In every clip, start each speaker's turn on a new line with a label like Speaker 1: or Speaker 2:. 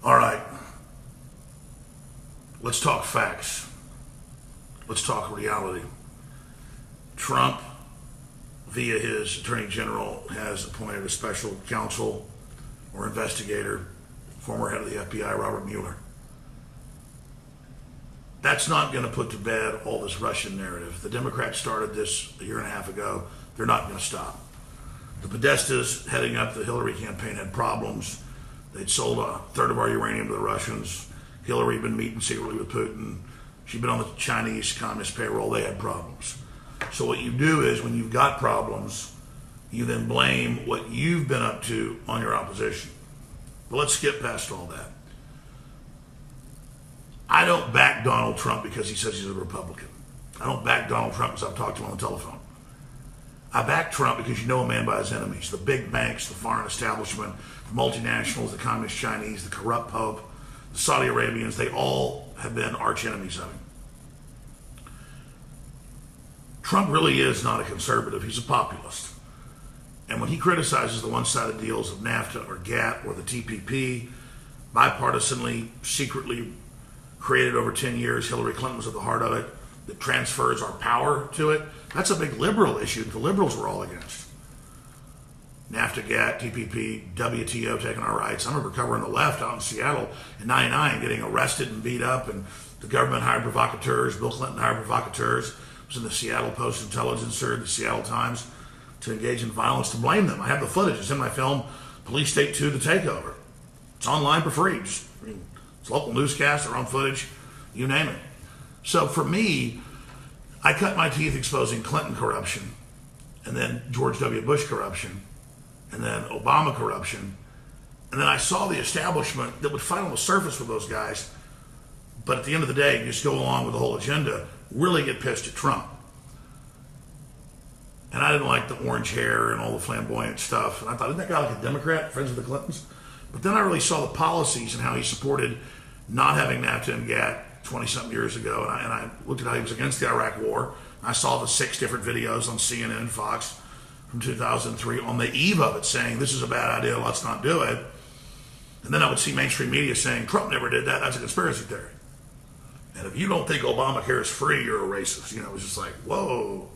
Speaker 1: All right, let's talk facts. Let's talk reality. Trump, via his attorney general, has appointed a special counsel or investigator, former head of the FBI, Robert Mueller. That's not going to put to bed all this Russian narrative. The Democrats started this a year and a half ago. They're not going to stop. The Podestas heading up the Hillary campaign had problems. They'd sold a third of our uranium to the Russians. Hillary had been meeting secretly with Putin. She'd been on the Chinese communist payroll. They had problems. So what you do is when you've got problems, you then blame what you've been up to on your opposition. But let's skip past all that. I don't back Donald Trump because he says he's a Republican. I don't back Donald Trump because I've talked to him on the telephone. I back Trump because you know a man by his enemies, the big banks, the foreign establishment, the multinationals, the communist Chinese, the corrupt Pope, the Saudi Arabians. They all have been arch enemies of him. Trump really is not a conservative. He's a populist. And when he criticizes the one-sided deals of NAFTA or GATT or the TPP, bipartisanly, secretly created over 10 years, Hillary Clinton was at the heart of it, that transfers our power to it, that's a big liberal issue that the liberals were all against. NAFTA, GATT, TPP, WTO taking our rights. I remember covering the left out in Seattle in '99, getting arrested and beat up, and the government hired provocateurs. Bill Clinton hired provocateurs. I was in the Seattle Post-Intelligencer, the Seattle Times, to engage in violence, to blame them. I have the footage. It's in my film, Police State 2, The Takeover. It's online for free. It's local newscasts, their own footage, you name it. So for me, I cut my teeth exposing Clinton corruption, and then George W. Bush corruption, and then Obama corruption, and then I saw the establishment that would fight on the surface with those guys, but at the end of the day, just go along with the whole agenda, really get pissed at Trump. And I didn't like the orange hair and all the flamboyant stuff, and I thought, isn't that guy like a Democrat, friends with the Clintons? But then I really saw the policies and how he supported not having NAFTA and GATT 20-something years ago, and I looked at how he was against the Iraq War. I saw the 6 different videos on CNN and Fox from 2003 on the eve of it saying, this is a bad idea, let's not do it. And then I would see mainstream media saying, Trump never did that, that's a conspiracy theory. And if you don't think Obamacare is free, you're a racist. You know, it was just like, whoa,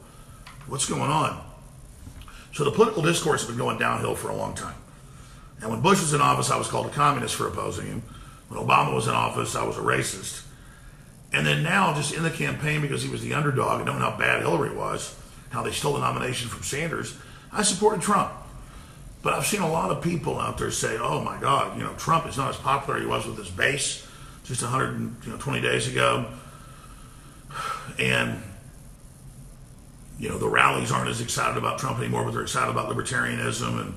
Speaker 1: what's going on? So the political discourse has been going downhill for a long time. And when Bush was in office, I was called a communist for opposing him. When Obama was in office, I was a racist. And then now, just in the campaign, because he was the underdog and knowing how bad Hillary was, how they stole the nomination from Sanders, I supported Trump. But I've seen a lot of people out there say, oh my God, you know, Trump is not as popular as he was with his base just 120 days ago. And, you know, the rallies aren't as excited about Trump anymore, but they're excited about libertarianism and,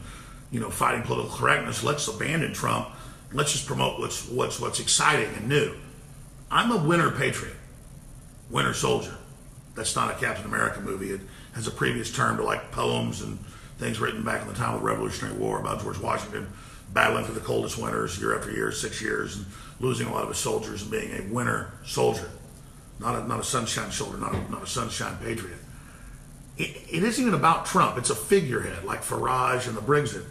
Speaker 1: you know, fighting political correctness. Let's abandon Trump. Let's just promote what's exciting and new. I'm a winter patriot, winter soldier. That's not a Captain America movie. It has a previous term to like poems and things written back in the time of the Revolutionary War about George Washington battling through the coldest winters year after year, 6 years, and losing a lot of his soldiers and being a winter soldier, not a sunshine soldier, not a sunshine patriot. It isn't even about Trump. It's a figurehead like Farage and the Brexit.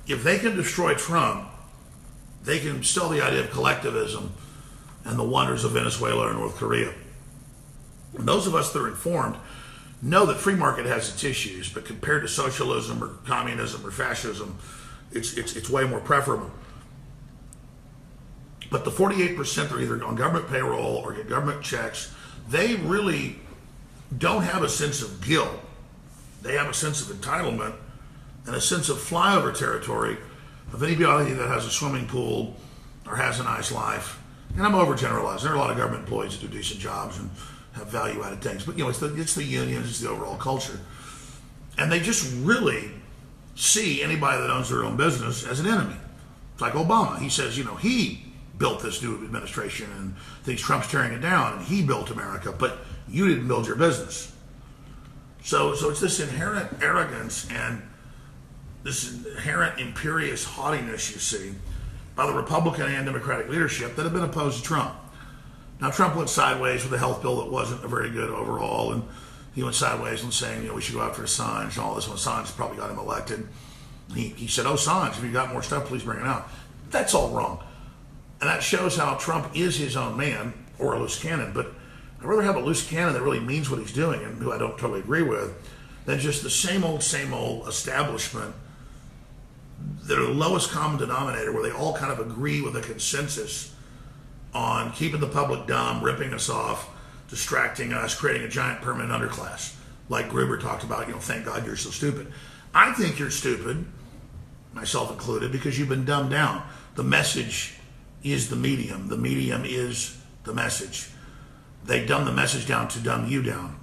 Speaker 1: If they can destroy Trump, they can still the idea of collectivism and the wonders of Venezuela or North Korea. And those of us that are informed know that free market has its issues, but compared to socialism or communism or fascism, it's way more preferable. But the 48% that are either on government payroll or get government checks, they really don't have a sense of guilt. They have a sense of entitlement and a sense of flyover territory of anybody that has a swimming pool or has a nice life. And I'm overgeneralizing. There are a lot of government employees that do decent jobs and have value-added things. But, you know, it's the unions, it's the overall culture. And they just really see anybody that owns their own business as an enemy. It's like Obama. He says, you know, he built this new administration and thinks Trump's tearing it down, and he built America, but you didn't build your business. So it's this inherent arrogance and this inherent imperious haughtiness you see by the Republican and Democratic leadership that have been opposed to Trump. Now, Trump went sideways with a health bill that wasn't a very good overall, and he went sideways and saying, you know, we should go after Assange and all this. When Assange probably got him elected, he said, oh, Assange, if you got more stuff, please bring it out. That's all wrong. And that shows how Trump is his own man, or a loose cannon. But I'd rather have a loose cannon that really means what he's doing and who I don't totally agree with than just the same old establishment that are the lowest common denominator, where they all kind of agree with a consensus on keeping the public dumb, ripping us off, distracting us, creating a giant permanent underclass. Like Gruber talked about, thank God you're so stupid. I think you're stupid, myself included, because you've been dumbed down. The message is the medium. The medium is the message. They dumb the message down to dumb you down.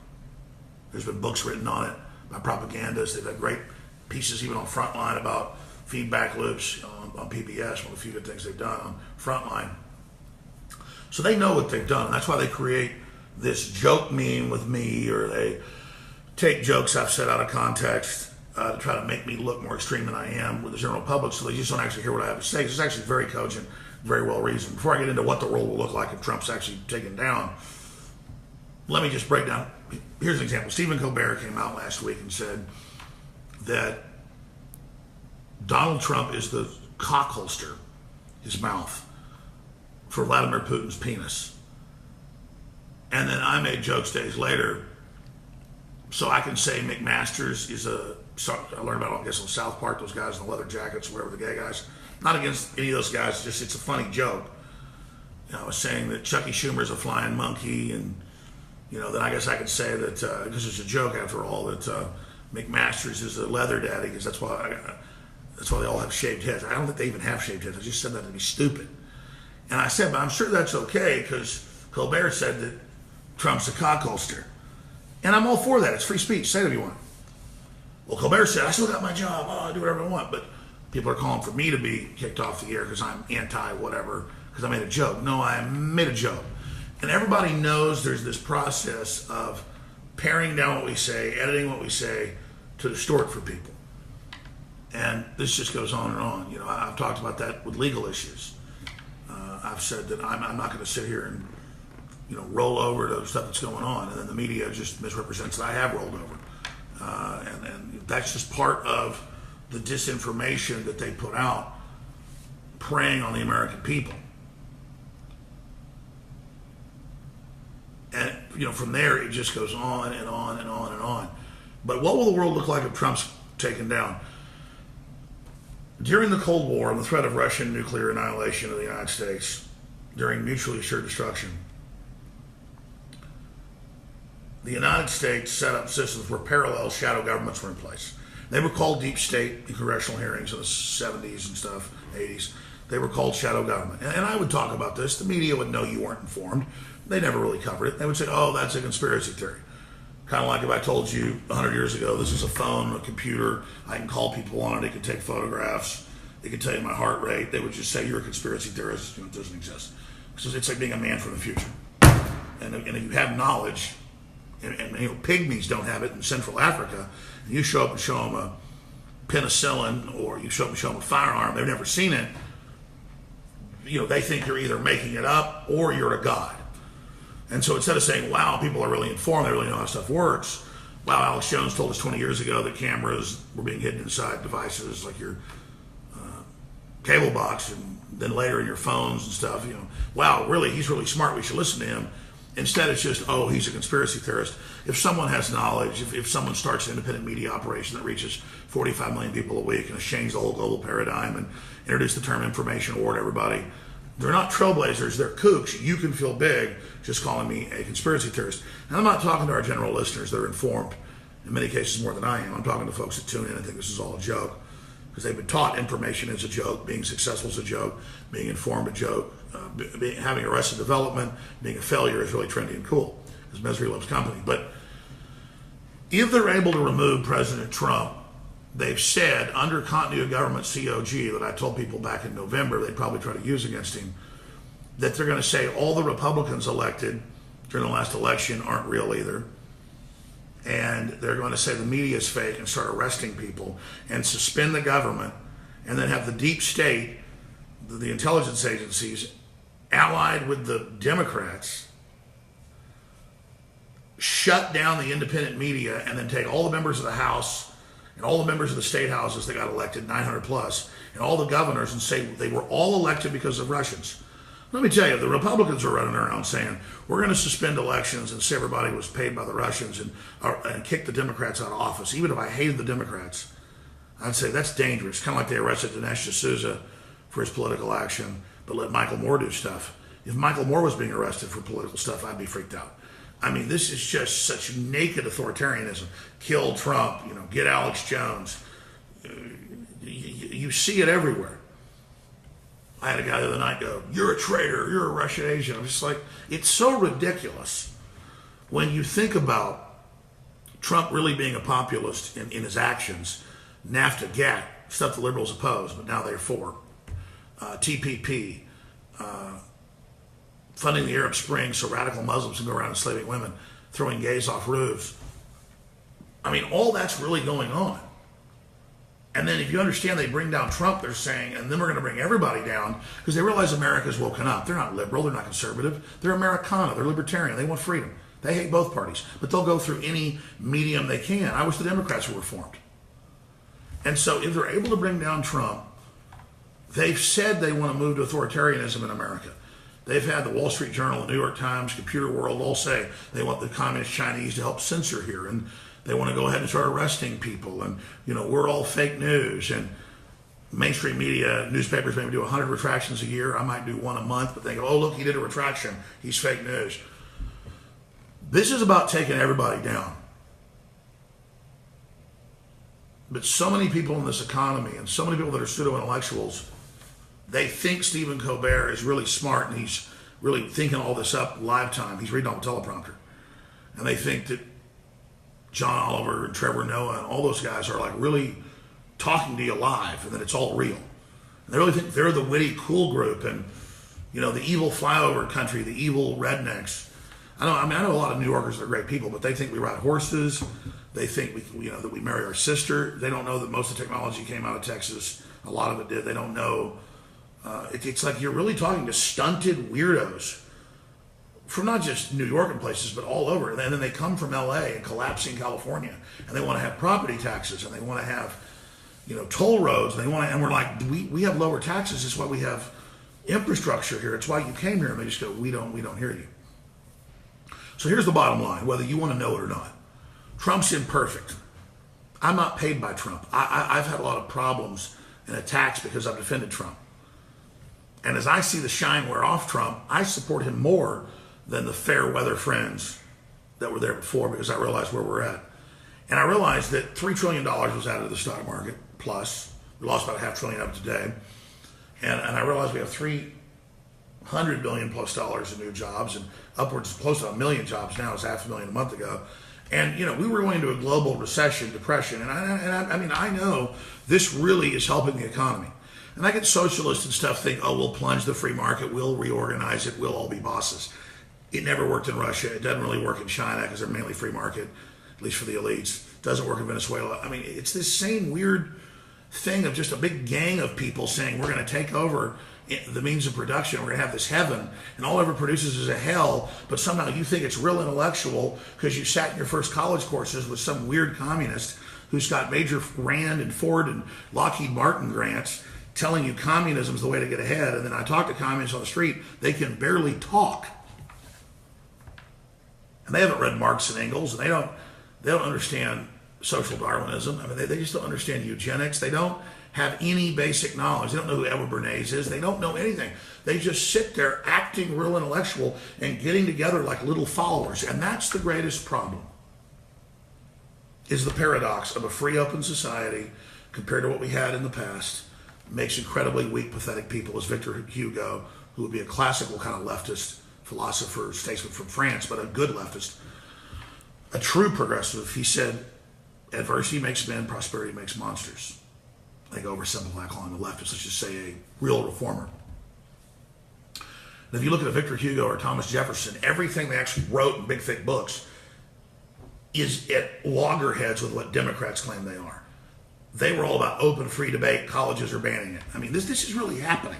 Speaker 1: There's been books written on it by propagandists. They've had great pieces even on Frontline about feedback loops on PBS, one of the few good things they've done on Frontline. So they know what they've done, and that's why they create this joke meme with me, or they take jokes I've said out of context to try to make me look more extreme than I am with the general public, so they just don't actually hear what I have to say. It's actually very cogent, very well reasoned. Before I get into what the world will look like if Trump's actually taken down, let me just break down. Here's an example. Stephen Colbert came out last week and said that Donald Trump is the cock holster, his mouth, for Vladimir Putin's penis. And then I made jokes days later, so I can say McMaster's is I learned about, I guess, on South Park, those guys in the leather jackets, whatever, the gay guys. Not against any of those guys, just it's a funny joke. I was saying that Chucky Schumer's a flying monkey, and then I guess I could say that, this is a joke after all, that McMaster's is a leather daddy, because that's why they all have shaved heads. I don't think they even have shaved heads. I just said that to be stupid. And I said, but I'm sure that's okay, because Colbert said that Trump's a cock holster. And I'm all for that. It's free speech. Say it if you want. Well, Colbert said, I still got my job. I'll do whatever I want. But people are calling for me to be kicked off the air because I'm anti-whatever, because I made a joke. No, I made a joke. And everybody knows there's this process of paring down what we say, editing what we say to distort for people. And this just goes on and on. I've talked about that with legal issues. I've said that I'm not going to sit here and roll over to stuff that's going on, and then the media just misrepresents that I have rolled over. And that's just part of the disinformation that they put out, preying on the American people. And from there it just goes on and on and on and on. But what will the world look like if Trump's taken down? During the Cold War and the threat of Russian nuclear annihilation of the United States, during mutually assured destruction, the United States set up systems where parallel shadow governments were in place. They were called deep state in congressional hearings in the 70s and stuff, 80s. They were called shadow government. And I would talk about this. The media would know you weren't informed. They never really covered it. They would say, oh, that's a conspiracy theory. Kind of like if I told you 100 years ago, this is a phone, a computer, I can call people on it, it can take photographs, it can tell you my heart rate. They would just say you're a conspiracy theorist, it doesn't exist. So it's like being a man from the future. And if you have knowledge, and pygmies don't have it in Central Africa, and you show up and show them a penicillin, or you show up and show them a firearm, they've never seen it, they think you're either making it up or you're a god. And so instead of saying, wow, people are really informed, they really know how stuff works, wow, Alex Jones told us 20 years ago that cameras were being hidden inside devices like your cable box, and then later in your phones and stuff, wow, really, he's really smart, we should listen to him. Instead, it's just, oh, he's a conspiracy theorist. If someone has knowledge, if someone starts an independent media operation that reaches 45 million people a week and has changed the whole global paradigm and introduced the term information war to everybody, they're not trailblazers, they're kooks. You can feel big just calling me a conspiracy theorist. And I'm not talking to our general listeners that are informed, in many cases more than I am. I'm talking to folks that tune in and think this is all a joke, because they've been taught information is a joke, being successful is a joke, being informed a joke, having arrested development, being a failure is really trendy and cool, because misery loves company. But if they're able to remove President Trump, they've said under continuity of government COG that I told people back in November they'd probably try to use against him, that they're going to say all the Republicans elected during the last election aren't real either. And they're going to say the media is fake and start arresting people and suspend the government, and then have the deep state, the intelligence agencies, allied with the Democrats, shut down the independent media, and then take all the members of the House and all the members of the state houses that got elected, 900 plus, and all the governors, and say they were all elected because of Russians. Let me tell you, the Republicans were running around saying, we're going to suspend elections and say everybody was paid by the Russians and kick the Democrats out of office. Even if I hated the Democrats, I'd say that's dangerous. Kind of like they arrested Dinesh D'Souza for his political action, but let Michael Moore do stuff. If Michael Moore was being arrested for political stuff, I'd be freaked out. I mean, this is just such naked authoritarianism. Kill Trump, get Alex Jones. You see it everywhere. I had a guy the other night go, you're a traitor, you're a Russian agent. I'm just like, it's so ridiculous when you think about Trump really being a populist in his actions. NAFTA, GATT, stuff the liberals oppose, but now they're for. TPP, funding the Arab Spring so radical Muslims can go around enslaving women, throwing gays off roofs. I mean, all that's really going on. And then if you understand they bring down Trump, they're saying, and then we're going to bring everybody down, because they realize America's woken up. They're not liberal, they're not conservative, they're Americana, they're libertarian, they want freedom. They hate both parties, but they'll go through any medium they can. I wish the Democrats were reformed. And so if they're able to bring down Trump, they've said they want to move to authoritarianism in America. They've had the Wall Street Journal, the New York Times, Computer World all say they want the communist Chinese to help censor here, and they want to go ahead and start arresting people, and we're all fake news, and mainstream media, newspapers maybe do 100 retractions a year. I might do one a month, but they go, oh, look, he did a retraction. He's fake news. This is about taking everybody down. But so many people in this economy and so many people that are pseudo-intellectuals, they think Stephen Colbert is really smart and he's really thinking all this up live time. He's reading on the teleprompter. And they think that John Oliver and Trevor Noah and all those guys are like really talking to you live and that it's all real. And they really think they're the witty, cool group and, the evil flyover country, the evil rednecks. I know a lot of New Yorkers that are great people, but they think we ride horses. They think that we marry our sister. They don't know that most of the technology came out of Texas. A lot of it did. They don't know. It's like you're really talking to stunted weirdos from not just New York and places, but all over. And then they come from LA and collapsing California, and they want to have property taxes, and they want to have, toll roads, and we're like, we have lower taxes. It's why we have infrastructure here. It's why you came here. And they just go, we don't hear you. So here's the bottom line, whether you want to know it or not. Trump's imperfect. I'm not paid by Trump. I've had a lot of problems and attacks because I've defended Trump. And as I see the shine wear off Trump, I support him more than the fair weather friends that were there before, because I realized where we're at. And I realized that $3 trillion was added to the stock market, plus. We lost about $500 billion up today. And I realized we have $300 billion plus dollars in new jobs, and upwards close to 1 million jobs now. It's 500,000 a month ago. And, we were going into a global recession, depression. And I know this really is helping the economy. And I get socialists and stuff think, oh, we'll plunge the free market, we'll reorganize it, we'll all be bosses. It never worked in Russia. It doesn't really work in China because they're mainly free market, at least for the elites. It doesn't work in Venezuela. It's this same weird thing of just a big gang of people saying we're going to take over the means of production. We're going to have this heaven, and all it ever produces is a hell, but somehow you think it's real intellectual because you sat in your first college courses with some weird communist who's got major Rand and Ford and Lockheed Martin grants telling you communism is the way to get ahead. And then I talk to communists on the street, they can barely talk. And they haven't read Marx and Engels, and they don't understand social Darwinism. They just don't understand eugenics. They don't have any basic knowledge. They don't know who Edward Bernays is. They don't know anything. They just sit there acting real intellectual and getting together like little followers. And that's the greatest problem, is the paradox of a free, open society compared to what we had in the past makes incredibly weak, pathetic people, as Victor Hugo, who would be a classical kind of leftist philosopher, statesman from France, but a good leftist, a true progressive. He said, adversity makes men, prosperity makes monsters. I think oversimplify calling the leftist, let's just say a real reformer. And if you look at a Victor Hugo or Thomas Jefferson, everything they actually wrote in big, thick books is at loggerheads with what Democrats claim they are. They were all about open, free debate. Colleges are banning it. This is really happening.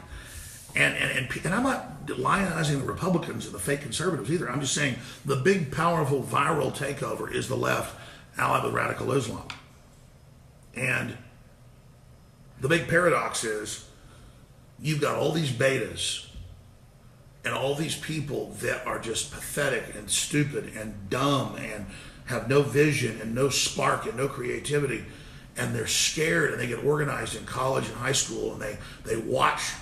Speaker 1: And I'm not lionizing the Republicans and the fake conservatives either. I'm just saying the big, powerful, viral takeover is the left allied with radical Islam. And the big paradox is you've got all these betas And all these people that are just pathetic and stupid and dumb and have no vision and no spark and no creativity, and they're scared, and they get organized in college and high school, and they watch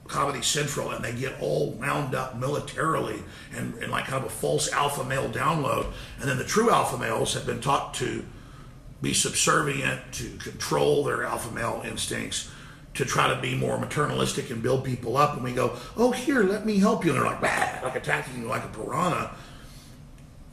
Speaker 1: Comedy Central, and they get all wound up militarily and like kind of a false alpha male download. And then the true alpha males have been taught to be subservient, to control their alpha male instincts, to try to be more maternalistic and build people up. And we go, oh, here, let me help you. And they're like, bah, like attacking you like a piranha.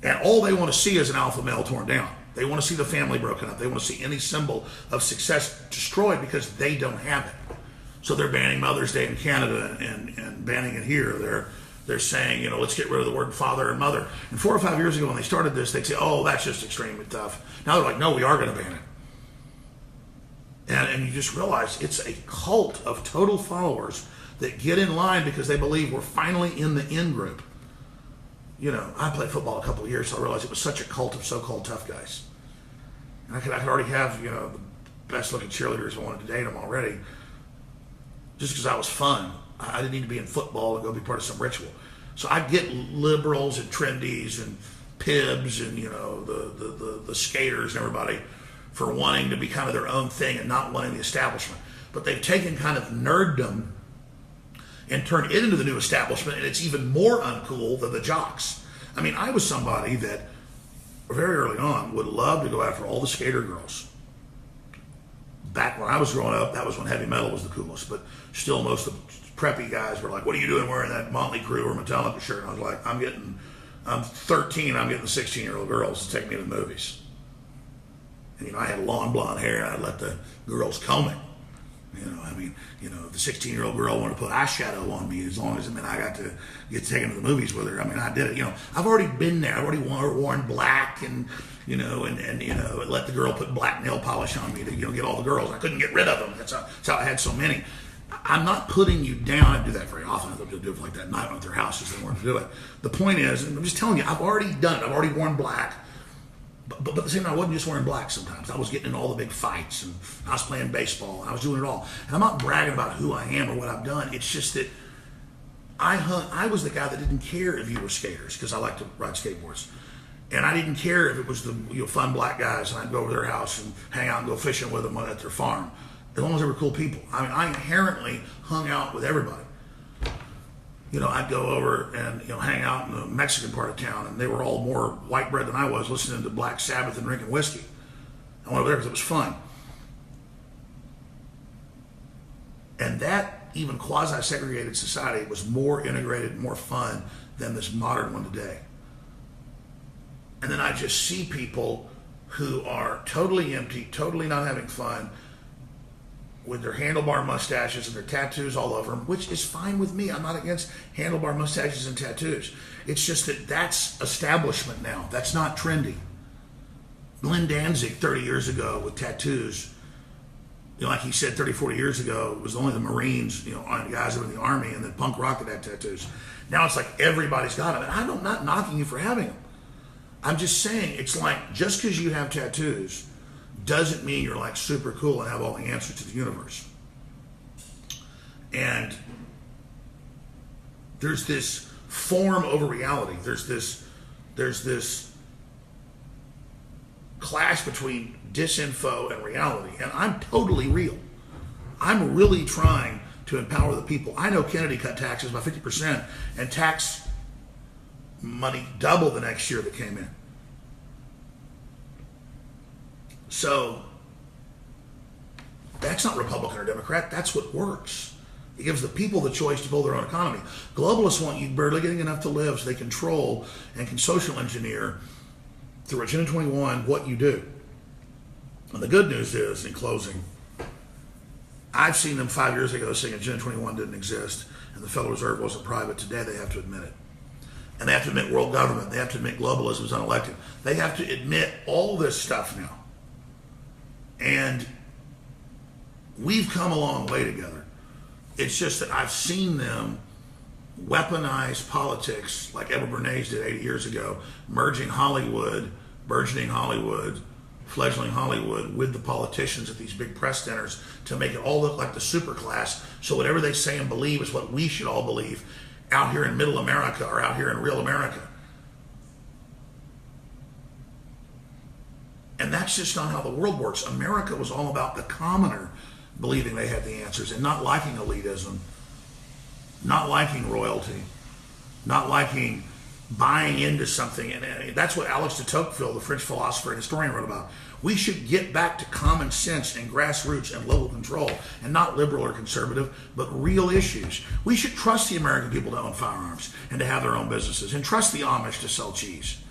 Speaker 1: And all they want to see is an alpha male torn down. They want to see the family broken up. They want to see any symbol of success destroyed because they don't have it. So they're banning Mother's Day in Canada and banning it here. They're saying, you know, let's get rid of the word father and mother. And 4 or 5 years ago when they started this, they'd say, oh, that's just extremely tough. Now they're like, no, we are going to ban it. And you just realize it's a cult of total followers that get in line because they believe we're finally in the in group. You know, I played football a couple of years, so I realized it was such a cult of so-called tough guys. And I could already have, you know, the best-looking cheerleaders. I wanted to date them already. Just because I was fun. I didn't need to be in football and go be part of some ritual. So I get liberals and trendies and pibs and, you know, the skaters and everybody for wanting to be kind of their own thing and not wanting the establishment. But they've taken kind of nerddom and turned it into the new establishment, and it's even more uncool than the jocks. I mean, I was somebody that very early on would love to go after all the skater girls. Back when I was growing up, that was when heavy metal was the coolest, but still most of the preppy guys were like, what are you doing wearing that Motley Crue or Metallica shirt? And I was like, I'm 13, I'm getting the 16-year-old girls to take me to the movies. And, you know, I had long blonde hair, and I'd let the girls comb it. You know, I mean, you know, if the 16-year-old girl wanted to put eyeshadow on me, as long as, I mean, I got to get taken to the movies with her. I mean, I did it. You know, I've already been there. I've already worn black and, you know, and you know, let the girl put black nail polish on me to, you know, get all the girls. I couldn't get rid of them. That's how I had so many. I'm not putting you down. I do that very often. I don't do it like that. Not at their houses. They want to do it. The point is, and I'm just telling you, I've already done it. I've already worn black. But at the same time, I wasn't just wearing black sometimes. I was getting in all the big fights, and I was playing baseball, and I was doing it all. And I'm not bragging about who I am or what I've done. It's just that I was the guy that didn't care if you were skaters, because I like to ride skateboards. And I didn't care if it was the, you know, fun black guys, and I'd go over to their house and hang out and go fishing with them at their farm, as long as they were cool people. I mean, I inherently hung out with everybody. You know, I'd go over and, you know, hang out in the Mexican part of town, and they were all more white bread than I was, listening to Black Sabbath and drinking whiskey. I went over there because it was fun. And that even quasi-segregated society was more integrated, more fun than this modern one today. And then I just see people who are totally empty, totally not having fun, with their handlebar mustaches and their tattoos all over them, which is fine with me. I'm not against handlebar mustaches and tattoos. It's just that that's establishment now. That's not trendy. Glenn Danzig 30 years ago with tattoos, you know, like he said 30, 40 years ago, it was only the Marines, you know, guys that were in the Army, and then punk rock that had tattoos. Now it's like everybody's got them. And I'm not knocking you for having them. I'm just saying, it's like, just because you have tattoos doesn't mean you're like super cool and have all the answers to the universe. And there's this form over reality. There's this clash between disinfo and reality. And I'm totally real. I'm really trying to empower the people. I know Kennedy cut taxes by 50% and tax money double the next year that came in. So that's not Republican or Democrat. That's what works. It gives the people the choice to build their own economy. Globalists want you barely getting enough to live so they control and can social engineer through Agenda 21 what you do. And the good news is, in closing, I've seen them 5 years ago saying Agenda 21 didn't exist and the Federal Reserve wasn't private. Today they have to admit it. And they have to admit world government. They have to admit globalism is unelected. They have to admit all this stuff now. And we've come a long way together. It's just that I've seen them weaponize politics like Edward Bernays did 80 years ago, merging Hollywood, burgeoning Hollywood, fledgling Hollywood with the politicians at these big press centers to make it all look like the super class. So whatever they say and believe is what we should all believe. out here in middle America or out here in real America. And that's just not how the world works. America was all about the commoner believing they had the answers and not liking elitism, not liking royalty, not liking buying into something. And that's what Alex de Tocqueville, the French philosopher and historian, wrote about. We should get back to common sense and grassroots and local control, and not liberal or conservative, but real issues. We should trust the American people to own firearms and to have their own businesses, and trust the Amish to sell cheese.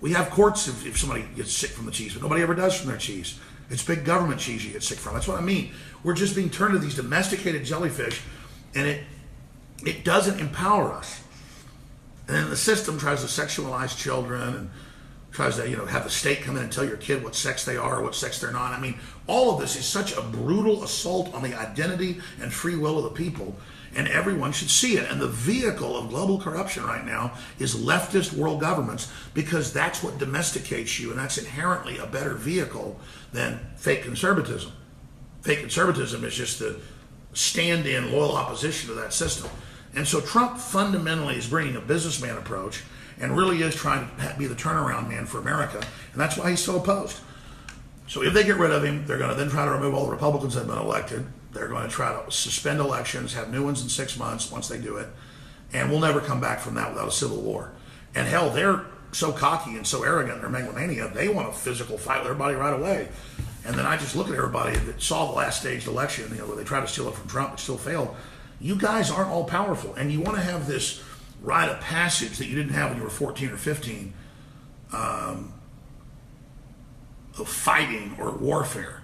Speaker 1: We have courts if somebody gets sick from the cheese, but nobody ever does from their cheese. It's big government cheese you get sick from. That's what I mean. We're just being turned into these domesticated jellyfish, and it doesn't empower us. And then the system tries to sexualize children and tries to, have the state come in and tell your kid what sex they are or what sex they're not. I mean, all of this is such a brutal assault on the identity and free will of the people, and everyone should see it. And the vehicle of global corruption right now is leftist world governments, because that's what domesticates you, and that's inherently a better vehicle than fake conservatism. Fake conservatism is just the stand-in loyal opposition to that system. And so Trump fundamentally is bringing a businessman approach and really is trying to be the turnaround man for America, and that's why he's so opposed. So if they get rid of him, they're going to then try to remove all the Republicans that have been elected. They're going to try to suspend elections, have new ones in 6 months once they do it, and we'll never come back from that without a civil war. And hell, they're so cocky and so arrogant in their megalomania, they want a physical fight with everybody right away. And then I just look at everybody that saw the last staged election, where they tried to steal it from Trump but still failed. You guys aren't all powerful, and you want to have this rite of passage that you didn't have when you were 14 or 15 of fighting or warfare.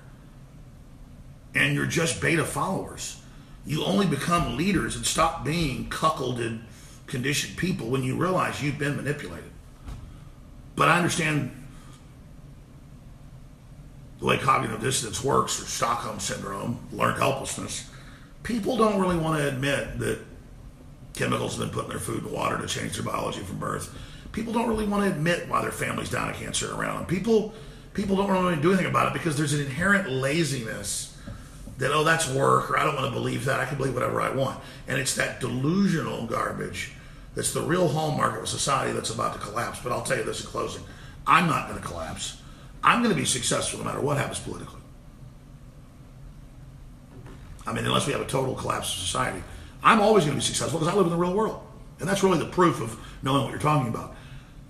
Speaker 1: And you're just beta followers. You only become leaders and stop being cuckolded, conditioned people when you realize you've been manipulated. But I understand the way cognitive dissonance works, or Stockholm syndrome, learned helplessness. People don't really want to admit that chemicals have been put in their food and water to change their biology from birth. People don't really want to admit why their family's dying of cancer around them. People don't really want to do anything about it because there's an inherent laziness that, oh, that's work, or I don't want to believe that. I can believe whatever I want. And it's that delusional garbage that's the real hallmark of a society that's about to collapse. But I'll tell you this in closing. I'm not going to collapse. I'm going to be successful no matter what happens politically. I mean, unless we have a total collapse of society. I'm always going to be successful because I live in the real world. And that's really the proof of knowing what you're talking about.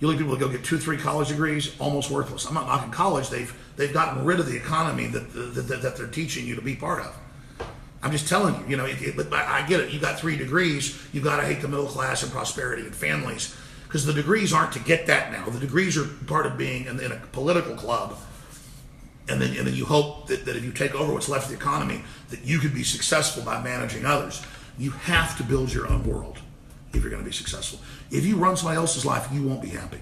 Speaker 1: You look at people that go get 2-3 college degrees, almost worthless. I'm not knocking college. They've gotten rid of the economy that they're teaching you to be part of. I'm just telling you, I get it. You got 3 degrees. You got to hate the middle class and prosperity and families, because the degrees aren't to get that now. The degrees are part of being in a political club. And then you hope that if you take over what's left of the economy, that you could be successful by managing others. You have to build your own world if you're going to be successful. If you run somebody else's life, you won't be happy.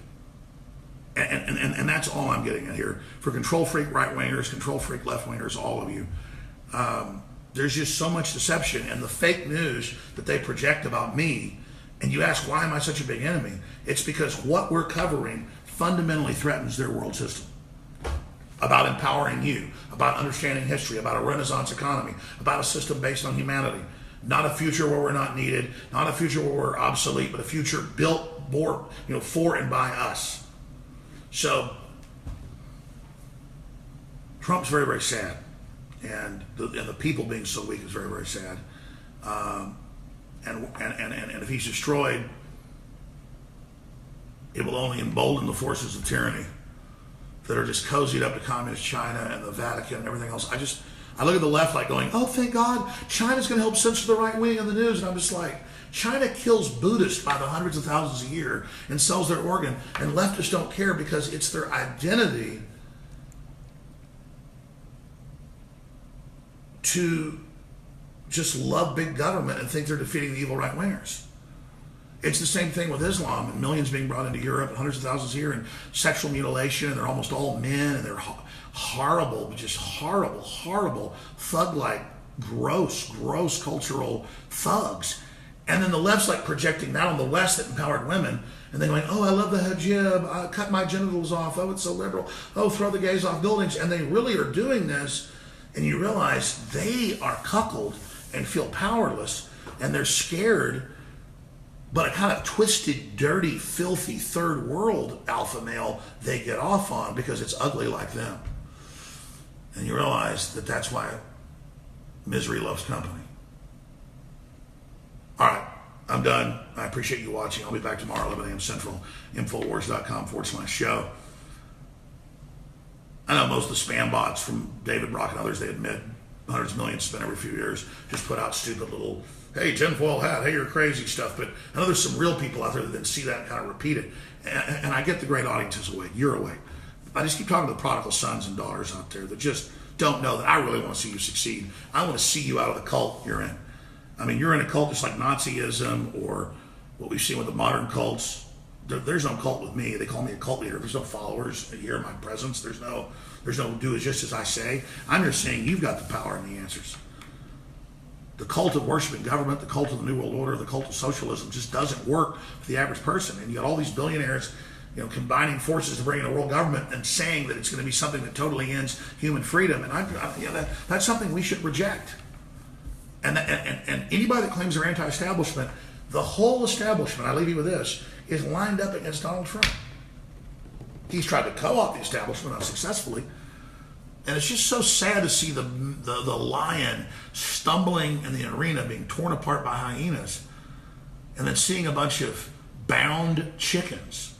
Speaker 1: And that's all I'm getting at here. For control freak right-wingers, control freak left-wingers, all of you, there's just so much deception, and the fake news that they project about me, and you ask, why am I such a big enemy? It's because what we're covering fundamentally threatens their world system. About empowering you, about understanding history, about a Renaissance economy, about a system based on humanity. Not a future where we're not needed, not a future where we're obsolete, but a future built more, for and by us. So Trump's very, very sad, and the people being so weak is very, very sad. And if he's destroyed, it will only embolden the forces of tyranny that are just cozied up to communist China and the Vatican and everything else. I look at the left like going, oh, thank God, China's going to help censor the right wing on the news. And I'm just like, China kills Buddhists by the hundreds of thousands a year and sells their organ. And leftists don't care because it's their identity to just love big government and think they're defeating the evil right-wingers. It's the same thing with Islam, and millions being brought into Europe, and hundreds of thousands here, and sexual mutilation, and they're almost all men, and they're horrible, just horrible, thug-like, gross cultural thugs. And then the left's like projecting that on the West that empowered women, and then going, oh, I love the hijab, I cut my genitals off, oh, it's so liberal, oh, throw the gays off buildings. And they really are doing this, and you realize they are cuckolded and feel powerless, and they're scared but a kind of twisted, dirty, filthy third world alpha male they get off on because it's ugly like them. And you realize that that's why misery loves company. All right, I'm done. I appreciate you watching. I'll be back tomorrow, 11 a.m. Central, Infowars.com/show. I know most of the spam bots from David Brock and others, they admit hundreds of millions spent every few years, just put out stupid little, hey, tinfoil hat, hey, you're crazy stuff. But I know there's some real people out there that then see that and kind of repeat it. And I get the great audience is awake. You're awake. I just keep talking to the prodigal sons and daughters out there that just don't know that I really want to see you succeed. I want to see you out of the cult you're in. I mean, you're in a cult just like Nazism or what we've seen with the modern cults. There's no cult with me. They call me a cult leader. There's no followers here in my presence. There's no do as just as I say. I'm just saying you've got the power and the answers. The cult of worshiping government, the cult of the New World Order, the cult of socialism just doesn't work for the average person. And you got all these billionaires, combining forces to bring in a world government and saying that it's going to be something that totally ends human freedom. And that's something we should reject. And anybody that claims they're anti-establishment, the whole establishment, I leave you with this, is lined up against Donald Trump. He's tried to co-opt the establishment unsuccessfully. And it's just so sad to see the lion stumbling in the arena, being torn apart by hyenas, and then seeing a bunch of bound chickens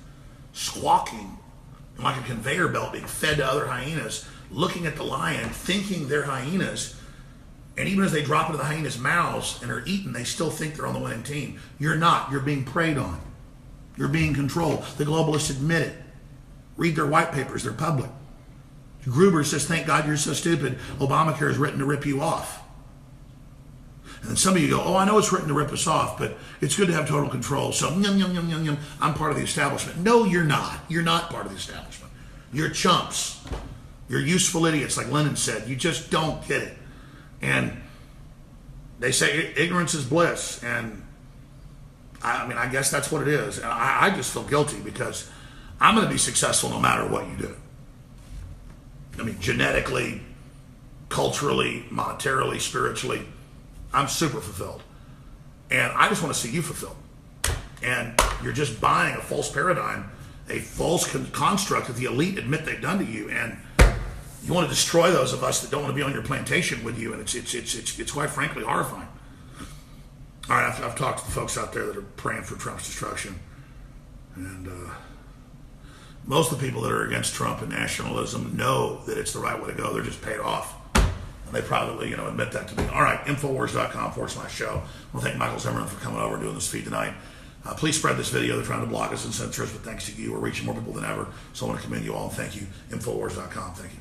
Speaker 1: squawking like a conveyor belt being fed to other hyenas, looking at the lion, thinking they're hyenas, and even as they drop into the hyenas' mouths and are eaten, they still think they're on the winning team. You're not. You're being preyed on. You're being controlled. The globalists admit it. Read their white papers. They're public. Gruber says, thank God you're so stupid. Obamacare is written to rip you off. And then some of you go, oh, I know it's written to rip us off, but it's good to have total control. So, I'm part of the establishment. No, you're not. You're not part of the establishment. You're chumps. You're useful idiots, like Lenin said. You just don't get it. And they say ignorance is bliss. And I guess that's what it is. And I just feel guilty because I'm going to be successful no matter what you do. Genetically, culturally, monetarily, spiritually, I'm super fulfilled. And I just want to see you fulfilled. And you're just buying a false paradigm, a false construct that the elite admit they've done to you. And you want to destroy those of us that don't want to be on your plantation with you, and it's quite frankly horrifying. All right, I've talked to the folks out there that are praying for Trump's destruction, and most of the people that are against Trump and nationalism know that it's the right way to go. They're just paid off, and they probably admit that to me. All right, Infowars.com/show. I want to thank Michael Zimmerman for coming over and doing this feed tonight. Please spread this video. They're trying to block us and censor us, but thanks to you, we're reaching more people than ever. So I want to commend you all and thank you. Infowars.com. Thank you.